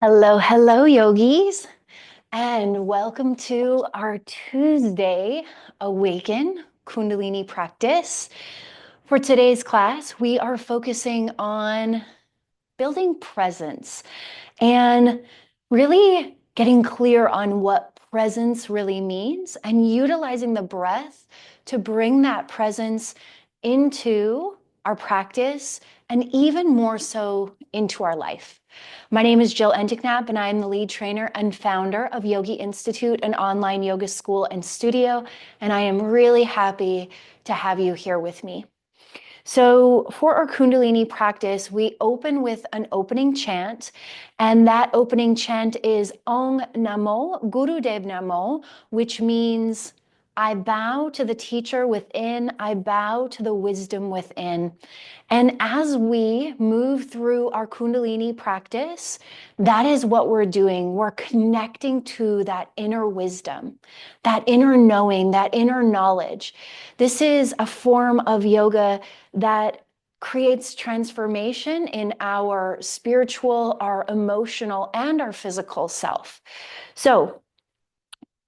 Hello, hello, yogis, and welcome to our Tuesday Awaken Kundalini practice. For today's class, we are focusing on building presence and really getting clear on what presence really means and utilizing the breath to bring that presence into our practice and even more so into our life. My name is Jill Entiknap, and I am the lead trainer and founder of Yogi Institute, an online yoga school and studio, and I am really happy to have you here with me. So for our Kundalini practice, we open with an opening chant, and that opening chant is Ong Namo Gurudev Namo, which means I bow to the teacher within, I bow to the wisdom within. And as we move through our Kundalini practice, that is what we're doing. We're connecting to that inner wisdom, that inner knowing, that inner knowledge. This is a form of yoga that creates transformation in our spiritual, our emotional, and our physical self. So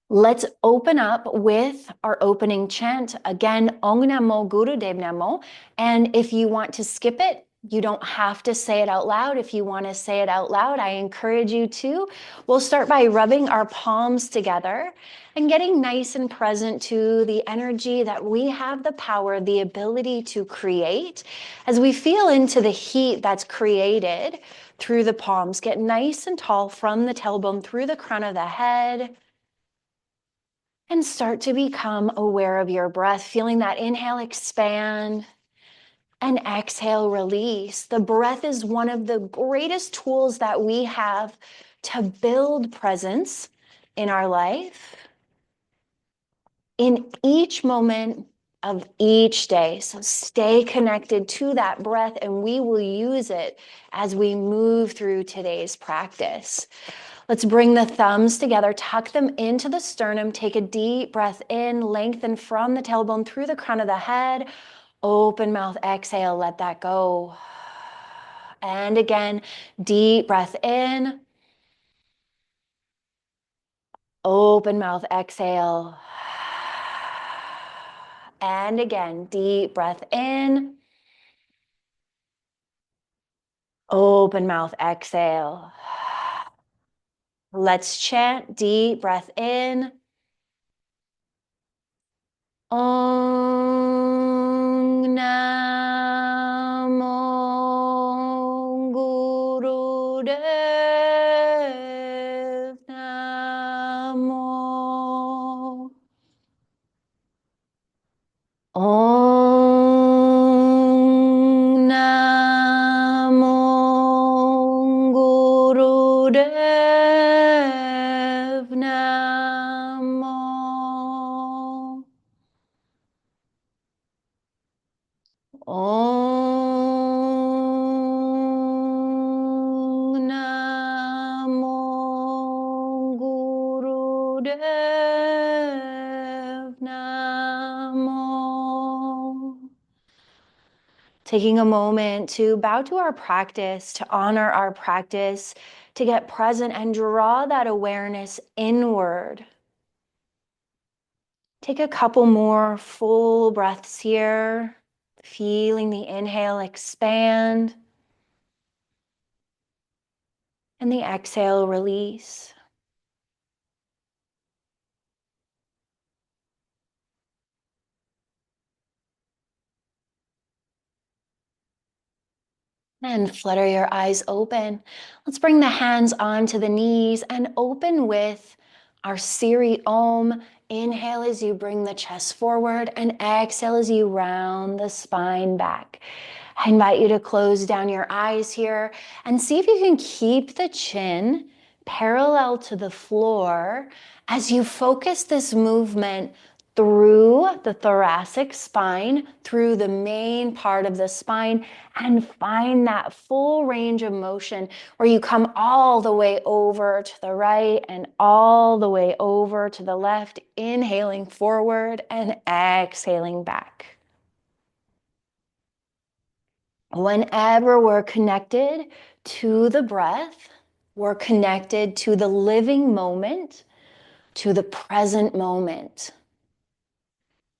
let's open up with our opening chant. Again, Ong Namo Gurudev Namo. And if you want to skip it, you don't have to say it out loud. If you want to say it out loud, I encourage you to. We'll start by rubbing our palms together and getting nice and present to the energy that we have the power, the ability to create. As we feel into the heat that's created through the palms, get nice and tall from the tailbone through the crown of the head. And start to become aware of your breath, feeling that inhale, expand, and exhale, release. The breath is one of the greatest tools that we have to build presence in our life, in each moment of each day. So stay connected to that breath, and we will use it as we move through today's practice. Let's bring the thumbs together, tuck them into the sternum, take a deep breath in, lengthen from the tailbone through the crown of the head, open mouth, exhale, let that go. And again, deep breath in, open mouth, exhale. And again, deep breath in, open mouth, exhale. Let's chant, deep breath in. Ong Namo Gurudev Namo. Ong Namo Gurudev Namo. Om Namo Gurudev Namo. Taking a moment to bow to our practice, to honor our practice, to get present and draw that awareness inward. Take a couple more full breaths here, feeling the inhale expand and the exhale release. And flutter your eyes open. Let's bring the hands onto the knees and open with our Siri Om. Inhale as you bring the chest forward and exhale as you round the spine back. I invite you to close down your eyes here and see if you can keep the chin parallel to the floor as you focus this movement through the thoracic spine, through the main part of the spine, and find that full range of motion where you come all the way over to the right and all the way over to the left, inhaling forward and exhaling back. Whenever we're connected to the breath, We're connected to the living moment, to the present moment.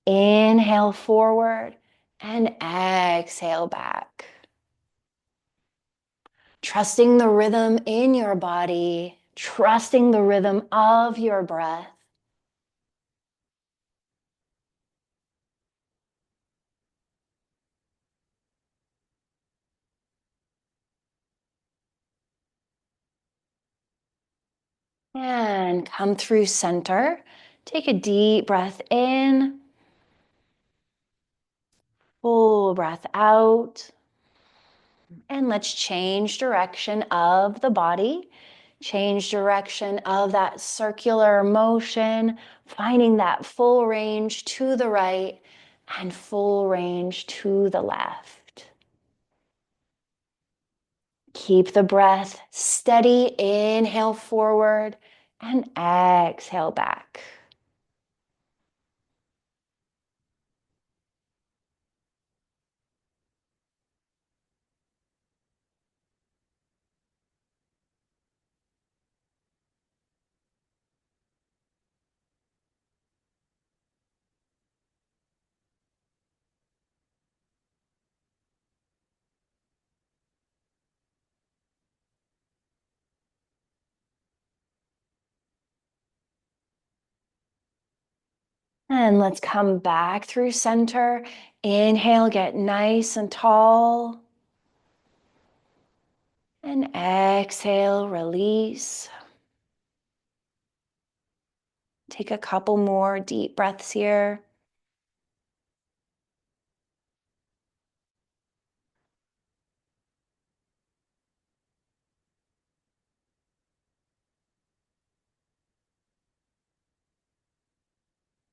Inhale forward and exhale back. Trusting the rhythm in your body, trusting the rhythm of your breath. And come through center. Take a deep breath in, full breath out. And let's change direction of the body. Change direction of that circular motion, finding that full range to the right and full range to the left. Keep the breath steady. Inhale forward and exhale back. And let's come back through center. Inhale, get nice and tall. And exhale, release. Take a couple more deep breaths here.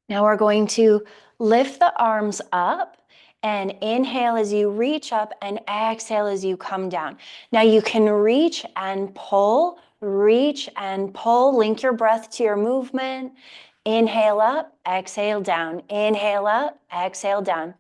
Now we're going to lift the arms up and inhale as you reach up and exhale as you come down. Now you can reach and pull, link your breath to your movement. Inhale up, exhale down. Inhale up, exhale down.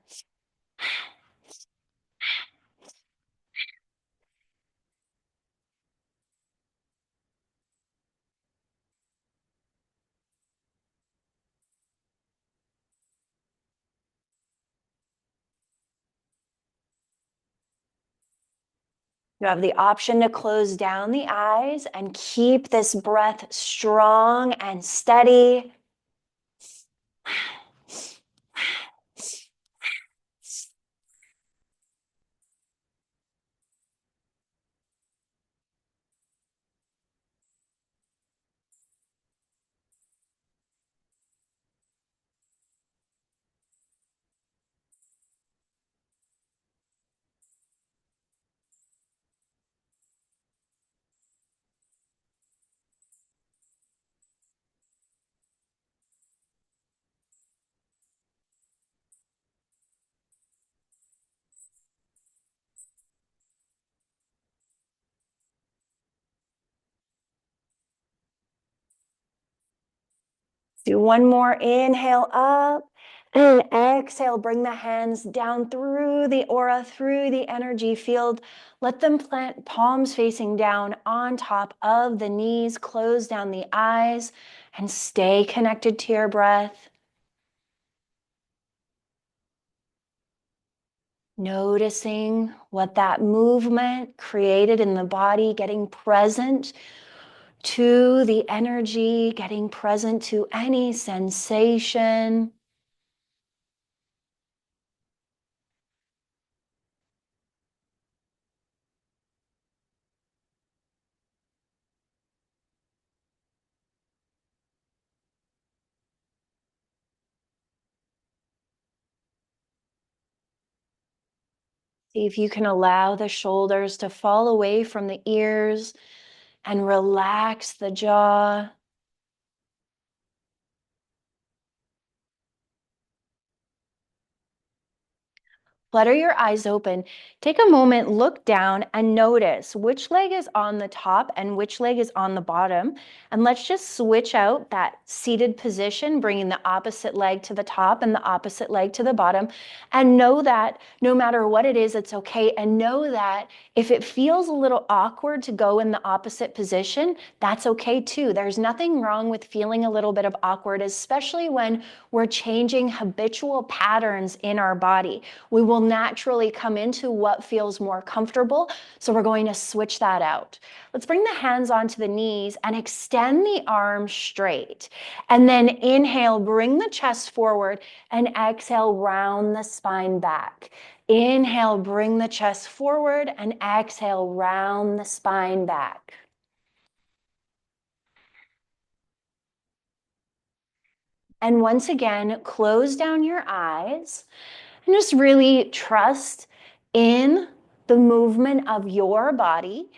You have the option to close down the eyes and keep this breath strong and steady. Do one more. Inhale up and exhale. Bring the hands down through the aura, through the energy field. Let them plant palms facing down on top of the knees. Close down the eyes and stay connected to your breath. Noticing what that movement created in the body, getting present to the energy, getting present to any sensation. See if you can allow the shoulders to fall away from the ears and relax the jaw. Flutter your eyes open. Take a moment, look down, and notice which leg is on the top and which leg is on the bottom. And let's just switch out that seated position, bringing the opposite leg to the top and the opposite leg to the bottom. And know that no matter what it is, it's okay. And know that if it feels a little awkward to go in the opposite position, that's okay too. There's nothing wrong with feeling a little bit of awkward, especially when we're changing habitual patterns in our body. We will naturally come into what feels more comfortable. So we're going to switch that out. Let's bring the hands onto the knees and extend the arms straight. And then inhale, bring the chest forward, and exhale, round the spine back. Inhale, bring the chest forward, and exhale, round the spine back. And once again, close down your eyes and just really trust in the movement of your body.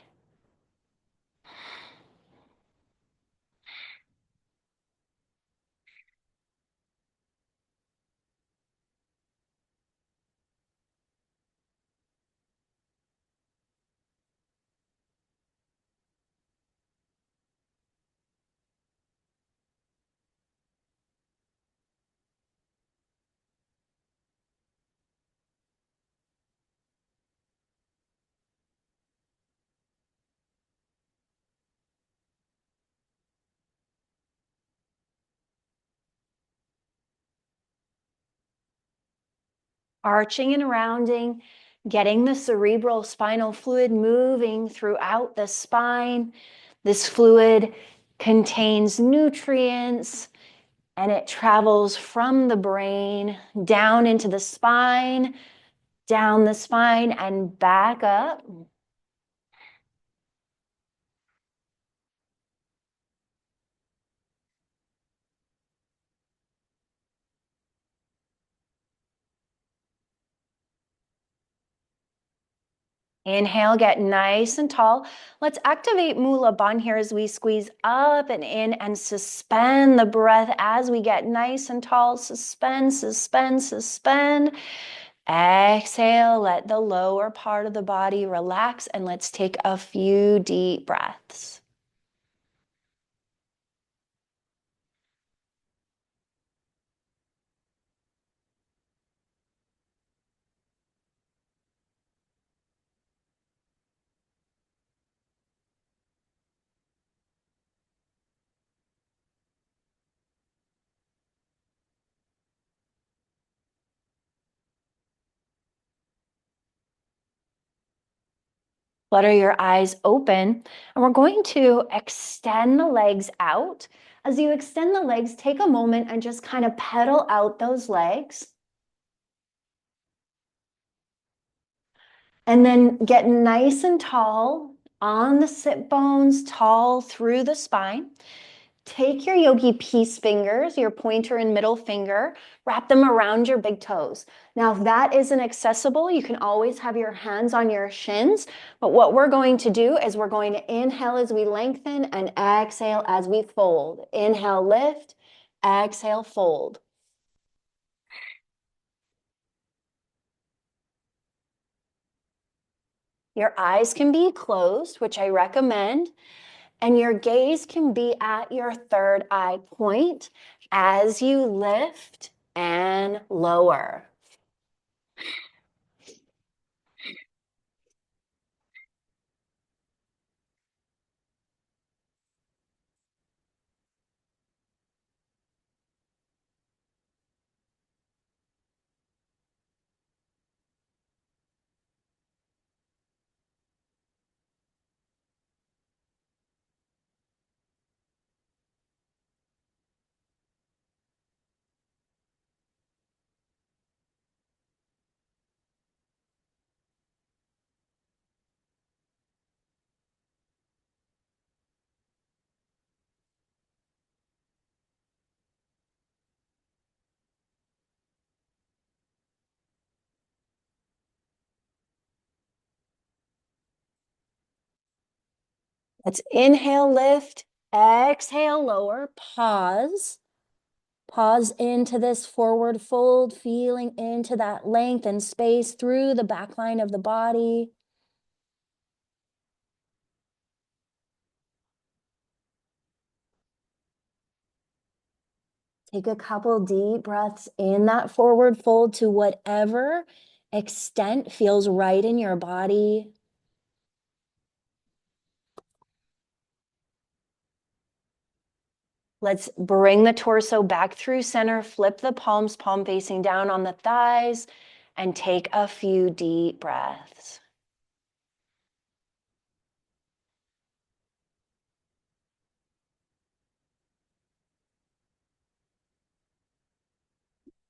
Arching and rounding, getting the cerebral spinal fluid moving throughout the spine. This fluid contains nutrients and it travels from the brain down into the spine, down the spine, and back up. Inhale, get nice and tall. Let's activate Mula Bandha here as we squeeze up and in and suspend the breath as we get nice and tall. Suspend, suspend, suspend. Exhale, let the lower part of the body relax, and let's take a few deep breaths. Flutter your eyes open, and we're going to extend the legs out. As you extend the legs, take a moment and just kind of pedal out those legs. And then get nice and tall on the sit bones, tall through the spine. Take your Yogi peace fingers, your pointer and middle finger, wrap them around your big toes. Now, if that isn't accessible, you can always have your hands on your shins. But what we're going to do is we're going to inhale as we lengthen and exhale as we fold. Inhale, lift, exhale, fold. Your eyes can be closed, which I recommend. And your gaze can be at your third eye point as you lift and lower. Let's inhale, lift, exhale, lower, pause. Pause into this forward fold, feeling into that length and space through the back line of the body. Take a couple deep breaths in that forward fold to whatever extent feels right in your body. Let's bring the torso back through center, flip the palms, palm facing down on the thighs, and take a few deep breaths.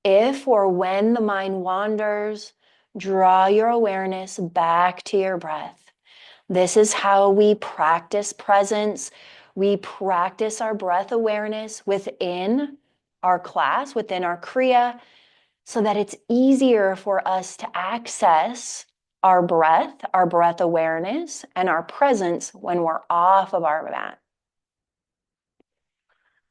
If or when the mind wanders, draw your awareness back to your breath. This is how we practice presence. We practice our breath awareness within our class, within our Kriya, so that it's easier for us to access our breath awareness, and our presence when we're off of our mat.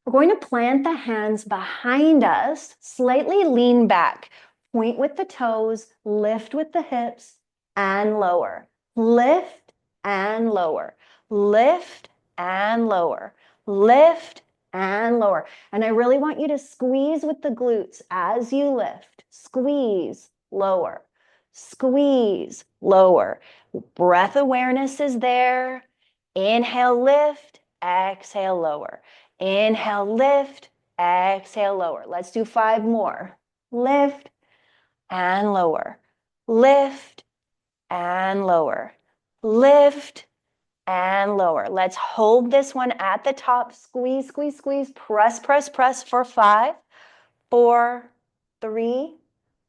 We're going to plant the hands behind us, slightly lean back, point with the toes, lift with the hips, and lower. Lift and lower. Lift and lower. Lift and lower. And I really want you to squeeze with the glutes as you lift. Squeeze, lower. Squeeze, lower. Breath awareness is there. Inhale, lift. Exhale, lower. Inhale, lift, exhale, lower. Let's do 5 more. Lift and lower. Lift and lower. Lift and lower. Let's hold this one at the top. Squeeze, squeeze, squeeze. Press, press, press for 5, 4, 3,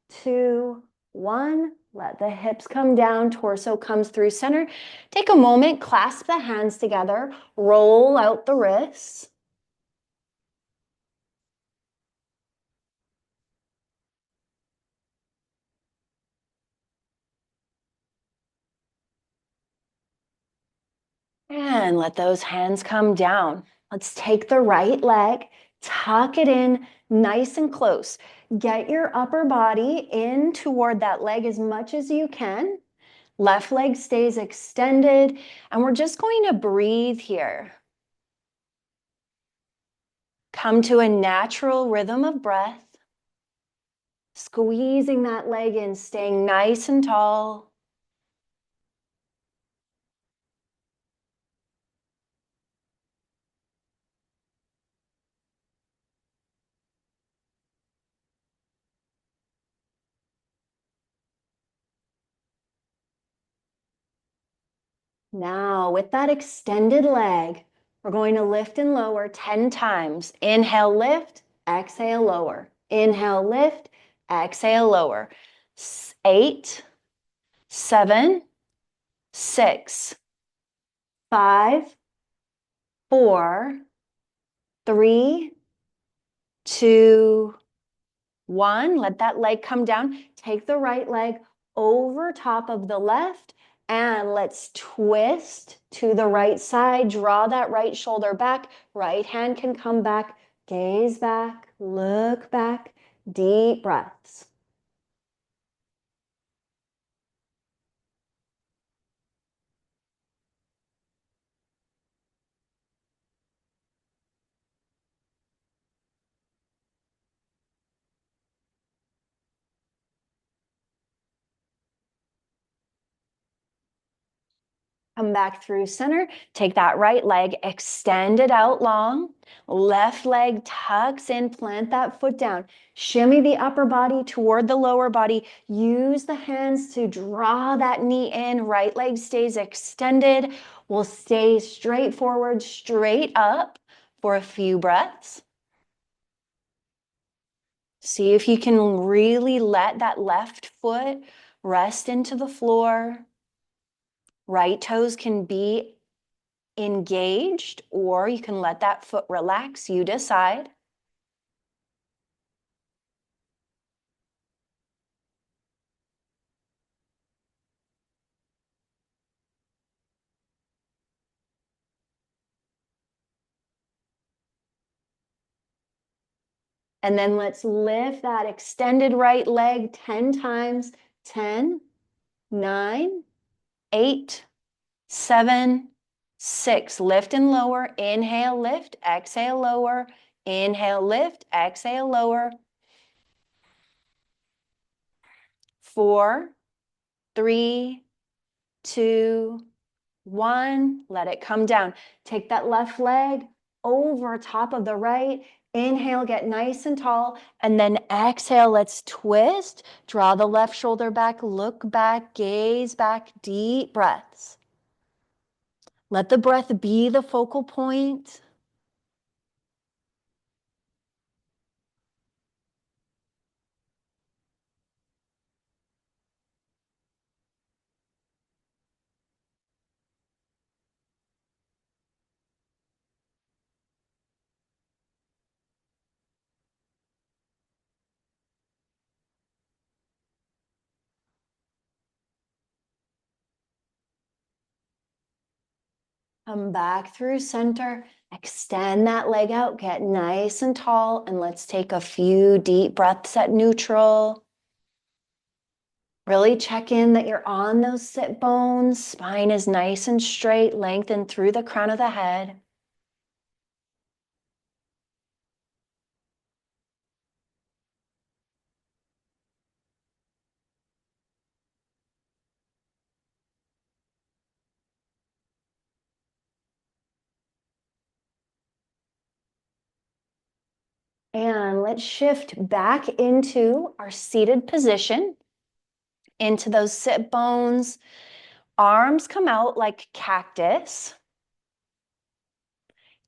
2, 1. Let the hips come down. Torso comes through center. Take a moment. Clasp the hands together. Roll out the wrists. And let those hands come down. Let's take the right leg, tuck it in nice and close. Get your upper body in toward that leg as much as you can. Left leg stays extended, and we're just going to breathe here. Come to a natural rhythm of breath, squeezing that leg in, staying nice and tall. Now, with that extended leg, we're going to lift and lower 10 times. Inhale, lift, exhale, lower. Inhale, lift, exhale, lower. 8, 7, 6, 5, 4, 3, 2, 1. Let that leg come down. Take the right leg over top of the left, and let's twist to the right side. Draw that right shoulder back. Right hand can come back. Gaze back. Look back. Deep breaths. Come back through center. Take that right leg, extend it out long. Left leg tucks in, plant that foot down. Shimmy the upper body toward the lower body. Use the hands to draw that knee in. Right leg stays extended. We'll stay straight forward, straight up for a few breaths. See if you can really let that left foot rest into the floor. Right toes can be engaged, or you can let that foot relax. You decide. And then let's lift that extended right leg 10 times. 10, 9, 8, 7, 6. Lift and lower. Inhale, lift. Exhale, lower. Inhale, lift. Exhale, lower. 4, 3, 2, 1. Let it come down. Take that left leg over top of the right. Inhale, get nice and tall. And then exhale, let's twist. Draw the left shoulder back, look back, gaze back, deep breaths. Let the breath be the focal point. Come back through center. Extend that leg out, get nice and tall, and let's take a few deep breaths at neutral. Really check in that you're on those sit bones. Spine is nice and straight, lengthen through the crown of the head. And let's shift back into our seated position, into those sit bones. Arms come out like cactus.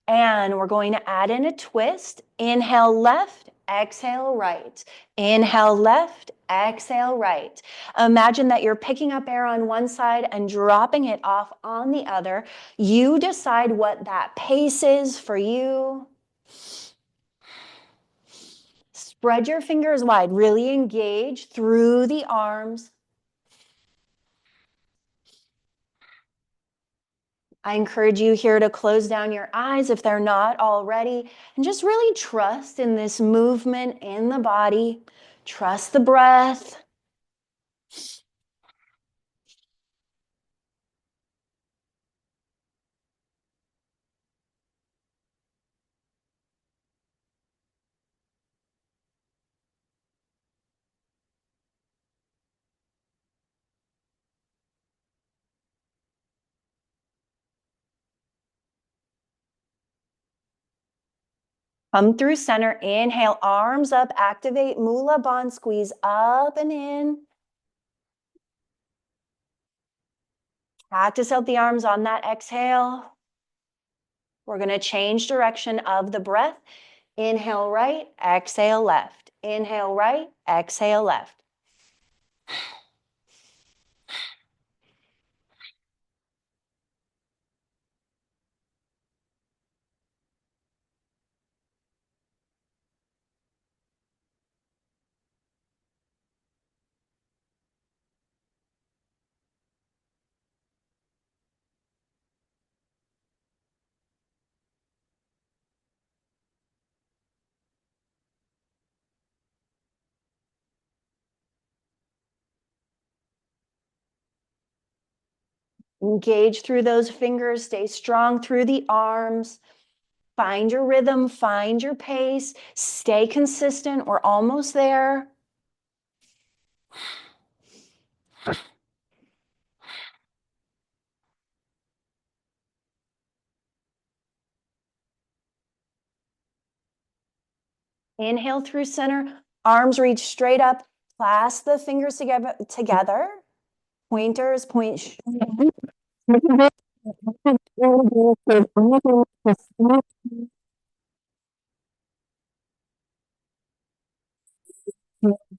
And we're going to add in a twist. Inhale left, exhale right. Inhale left, exhale right. Imagine that you're picking up air on one side and dropping it off on the other. You decide what that pace is for you. Spread your fingers wide, really engage through the arms. I encourage you here to close down your eyes if they're not already, and just really trust in this movement in the body. Trust the breath. Come through center. Inhale, arms up, activate Mula Bandha, squeeze up and in. Practice out the arms on that exhale. We're going to change direction of the breath. Inhale right, exhale left. Inhale right, exhale left. Engage through those fingers. Stay strong through the arms. Find your rhythm, find your pace. Stay consistent. We're almost there. Inhale through center. Arms reach straight up. Clasp the fingers together. Pointers point.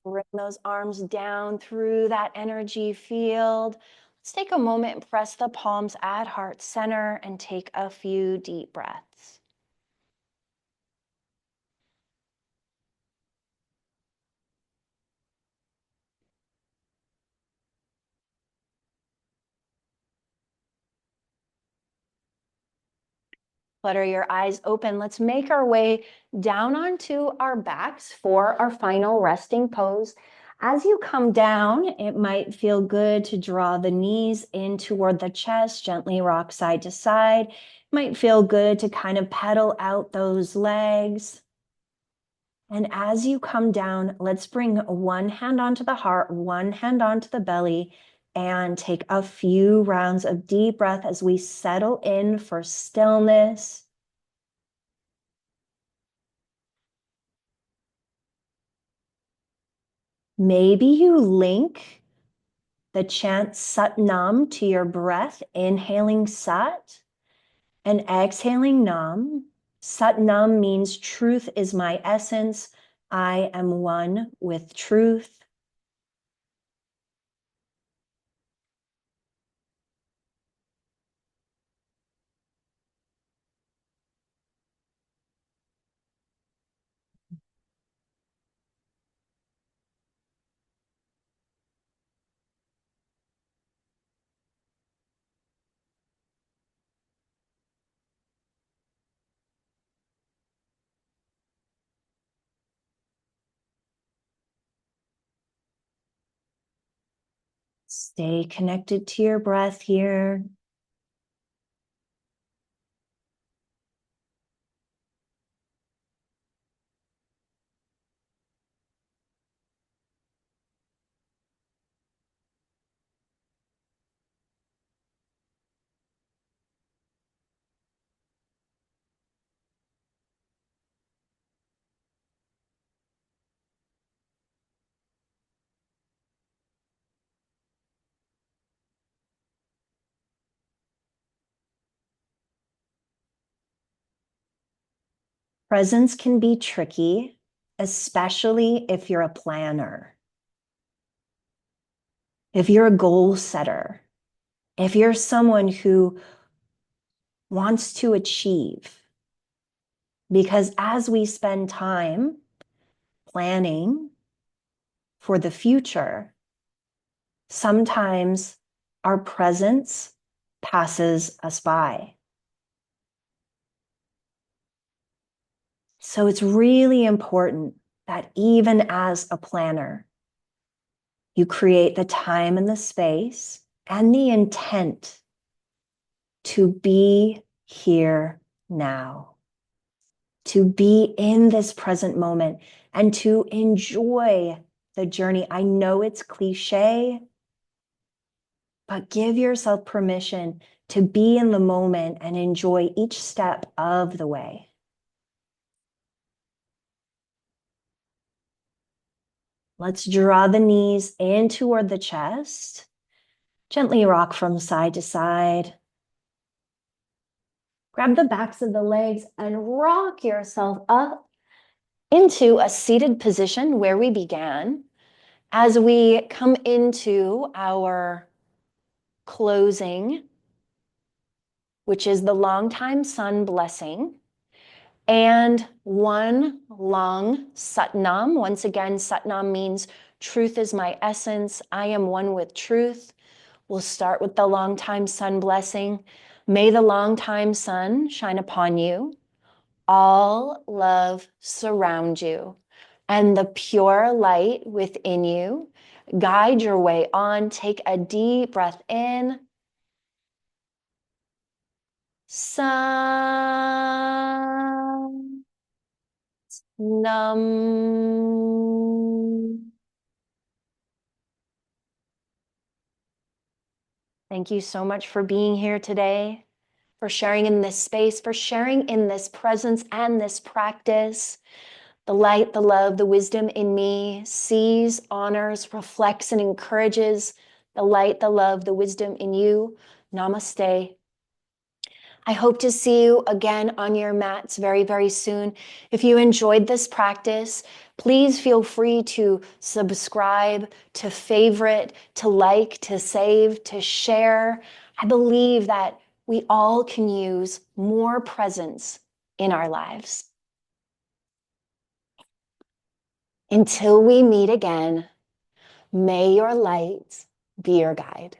Bring those arms down through that energy field. Let's take a moment and press the palms at heart center and take a few deep breaths. Flutter your eyes open. Let's make our way down onto our backs for our final resting pose. As you come down, it might feel good to draw the knees in toward the chest, gently rock side to side. It might feel good to kind of pedal out those legs. And as you come down, let's bring one hand onto the heart, one hand onto the belly, and take a few rounds of deep breath as we settle in for stillness. Maybe you link the chant Sat Nam to your breath, inhaling Sat and exhaling Nam. Sat Nam means truth is my essence. I am one with truth. Stay connected to your breath here. Presence can be tricky, especially if you're a planner, if you're a goal setter, if you're someone who wants to achieve. Because as we spend time planning for the future, sometimes our presence passes us by. So it's really important that even as a planner, you create the time and the space and the intent to be here now, to be in this present moment and to enjoy the journey. I know it's cliche, but give yourself permission to be in the moment and enjoy each step of the way. Let's draw the knees in toward the chest. Gently rock from side to side. Grab the backs of the legs and rock yourself up into a seated position where we began. As we come into our closing, which is the long time sun blessing, and one long Satnam. Once again, Satnam means truth is my essence. I am one with truth. We'll start with the long time sun blessing. May the long time sun shine upon you. All love surround you, and the pure light within you guide your way on. Take a deep breath in. Sun. Nam. Thank you so much for being here today, for sharing in this space, for sharing in this presence and this practice. The light, the love, the wisdom in me sees, honors, reflects, and encourages the light, the love, the wisdom in you. Namaste. I hope to see you again on your mats very, very soon. If you enjoyed this practice, please feel free to subscribe, to favorite, to like, to save, to share. I believe that we all can use more presence in our lives. Until we meet again, may your light be your guide.